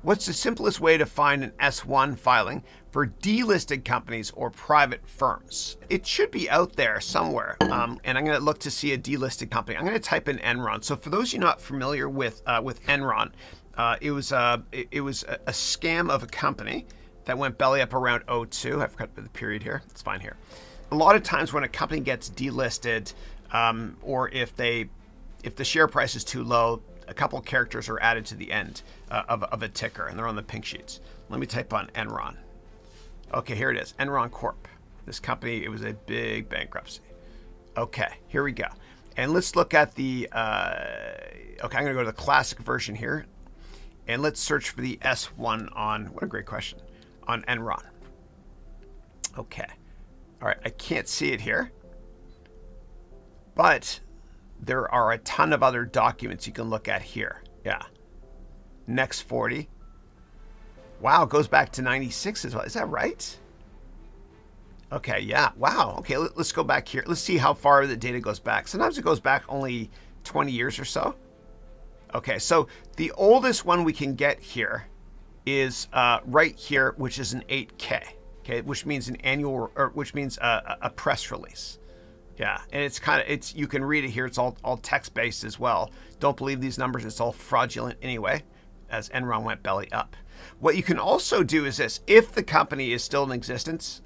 What's the simplest way to find an S-1 filing for delisted companies or private firms? It should be out there somewhere. And I'm going to look to see a delisted company. I'm going to type in Enron. So for those of you not familiar with Enron, it was a scam of a company that went belly up around '02. I forgot the period here. It's fine here. A lot of times when a company gets delisted, or if the share price is too low, a couple of characters are added to the end of a ticker, and they're on the pink sheets. Let me type on Enron. Okay, here it is, Enron Corp. This company, it was a big bankruptcy. Okay, here we go. And let's look at the, okay, I'm gonna go to the classic version here, and let's search for the S-1 on, what a great question, on Enron. Okay, all right, I can't see it here, but there are a ton of other documents you can look at here. Yeah. Next 40. Wow, it goes back to 96 as well. Is that right? Okay, yeah. Wow. Okay, let's go back here. Let's see how far the data goes back. Sometimes it goes back only 20 years or so. Okay, so the oldest one we can get here is right here, which is an 8K. Okay, which means an annual, or which means a press release. Yeah, and it's you can read it here. It's all text-based as well. Don't believe these numbers. It's all fraudulent anyway, as Enron went belly up. What you can also do is this. If the company is still in existence,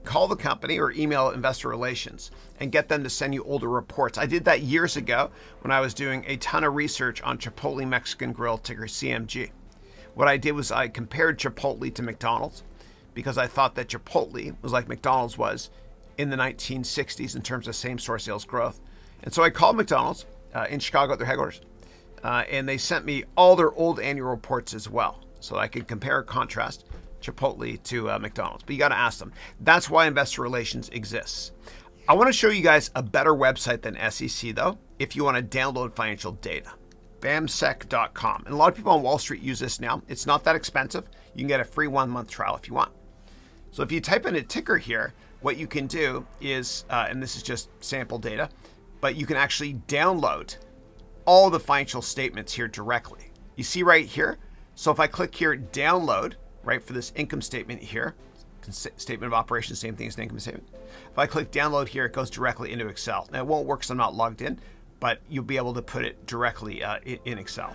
call the company or email investor relations and get them to send you older reports. I did that years ago when I was doing a ton of research on Chipotle Mexican Grill, ticker CMG. What I did was I compared Chipotle to McDonald's because I thought that Chipotle was like McDonald's was in the 1960s in terms of same-store sales growth. And so I called McDonald's in Chicago at their headquarters, and they sent me all their old annual reports as well, so I could compare and contrast Chipotle to McDonald's. But you got to ask them. That's why investor relations exists. I want to show you guys a better website than SEC, though, if you want to download financial data. bamsec.com. And a lot of people on Wall Street use this now. It's not that expensive. You can get a free 1-month trial if you want. So if you type in a ticker here, what you can do is, and this is just sample data, but you can actually download all the financial statements here directly. You see right here? So if I click here, download, right, for this income statement here, statement of operations, same thing as an income statement. If I click download here, it goes directly into Excel. Now it won't work because I'm not logged in, but you'll be able to put it directly in Excel.